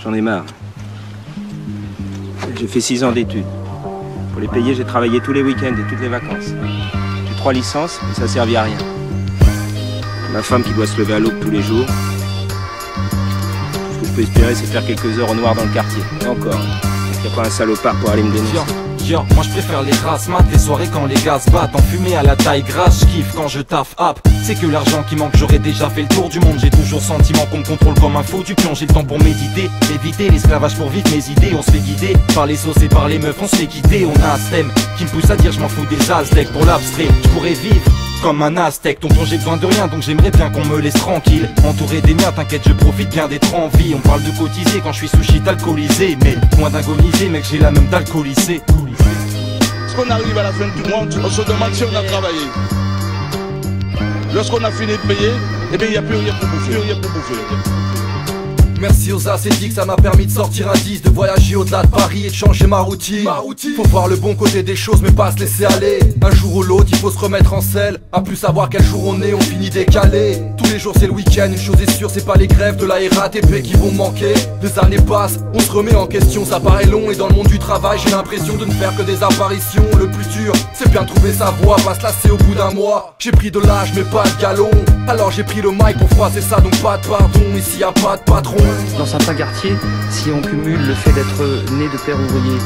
J'en ai marre. J'ai fait 6 ans d'études. Pour les payer, j'ai travaillé tous les week-ends et toutes les vacances. J'ai 3 licences, mais ça ne servit à rien. Ma femme qui doit se lever à l'aube tous les jours. Tout ce que je peux espérer, c'est faire quelques heures au noir dans le quartier. Et encore, il n'y a pas un salopard pour aller me dénoncer. Moi je préfère les grasses mat, les soirées quand les gaz battent. En fumée à la taille grasse, je kiffe quand je taffe hop. C'est que l'argent qui manque, j'aurais déjà fait le tour du monde. J'ai toujours sentiment qu'on me contrôle comme un faux du pion. J'ai le temps pour méditer, éviter l'esclavage pour vivre mes idées. On se fait guider par les sauces et par les meufs, on se fait quitter. On a un stem qui me pousse à dire je m'en fous des aztèques. Pour l'abstrait, je pourrais vivre comme un aztèque. Tonton j'ai besoin de rien donc j'aimerais bien qu'on me laisse tranquille. Entouré des miens, t'inquiète je profite bien d'être en vie. On parle de cotiser quand je suis sous shit alcoolisé. Mais moins d'agoniser mec, j'ai la même d'alcoolisé. Lorsqu'on arrive à la fin du mois, on se demande si on a travaillé. Lorsqu'on a fini de payer, eh bien il n'y a plus rien pour bouffer, Merci aux ascétiques, ça m'a permis de sortir un 10, de voyager au-delà de Paris et de changer ma routine. Faut voir le bon côté des choses mais pas se laisser aller. Un jour ou l'autre il faut se remettre en selle. À plus savoir quel jour on est, on finit décalé. Tous les jours c'est le week-end, une chose est sûre, c'est pas les grèves de la RATP qui vont manquer. Les années passent, on se remet en question, ça paraît long. Et dans le monde du travail j'ai l'impression de ne faire que des apparitions. Le plus dur c'est bien de trouver sa voie, pas se lasser au bout d'un mois. J'ai pris de l'âge mais pas de galon. Alors j'ai pris le mic pour froisser ça, donc pas de pardon. Ici y a pas de patron. Dans certains quartiers, si on cumule le fait d'être né de père ouvrier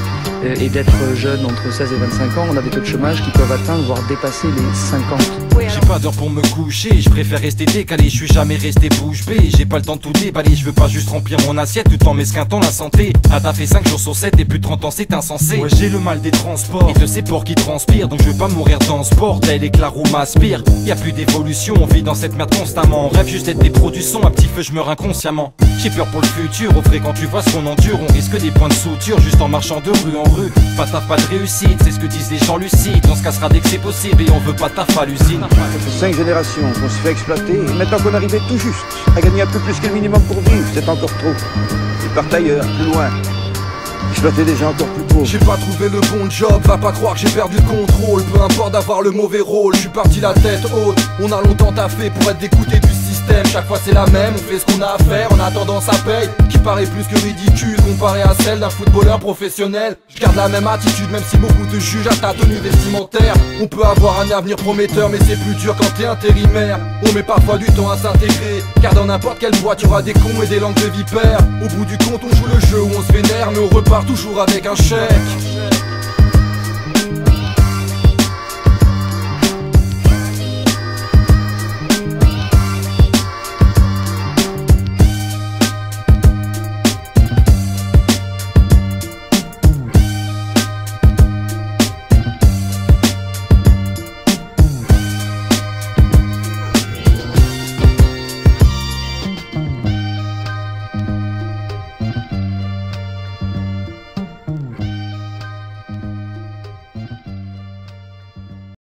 et d'être jeune entre 16 et 25 ans, on a des taux de chômage qui peuvent atteindre, voire dépasser les 50. J'ai pas d'heure pour me coucher, je préfère rester décalé, je suis jamais resté bouche bée. J'ai pas le temps de tout déballer, je veux pas juste remplir mon assiette tout en m'esquintant la santé. À taffer 5 jours sur 7 et plus de 30 ans c'est insensé. Ouais j'ai le mal des transports et de ces porcs qui transpirent. Donc je veux pas mourir dans ce bordel et que la roue m'aspire. Y'a plus d'évolution, on vit dans cette merde constamment. On rêve juste d'être des pros du son, à petit feu je meurs inconsciemment. J'ai peur pour le futur, au vrai quand tu vois ce qu'on endure. On risque des points de suture juste en marchant de rue en rue. Pas taf, pas de réussite, c'est ce que disent les gens lucides. On se cassera dès que c'est possible et on veut pas taf à l'usine. Ça fait 5 générations qu'on se fait exploiter et maintenant qu'on arrivait tout juste à gagner un peu plus que le minimum pour vivre, c'est encore trop. Ils partent ailleurs, plus loin. Exploiter des gens encore plus pauvres. J'ai pas trouvé le bon job, va pas croire que j'ai perdu le contrôle. Peu importe d'avoir le mauvais rôle, je suis parti la tête haute. On a longtemps taffé pour être dégoûté du système. Chaque fois c'est la même, on fait ce qu'on a à faire, on attendant ça paye. Qui paraît plus que ridicule comparé à celle d'un footballeur professionnel. Je garde la même attitude même si beaucoup te jugent à ta tenue vestimentaire. On peut avoir un avenir prometteur mais c'est plus dur quand t'es intérimaire. On met parfois du temps à s'intégrer, car dans n'importe quelle boîte y'aura des cons et des langues de vipères. Au bout du compte on joue le jeu où on se vénère mais on repart toujours avec un chèque.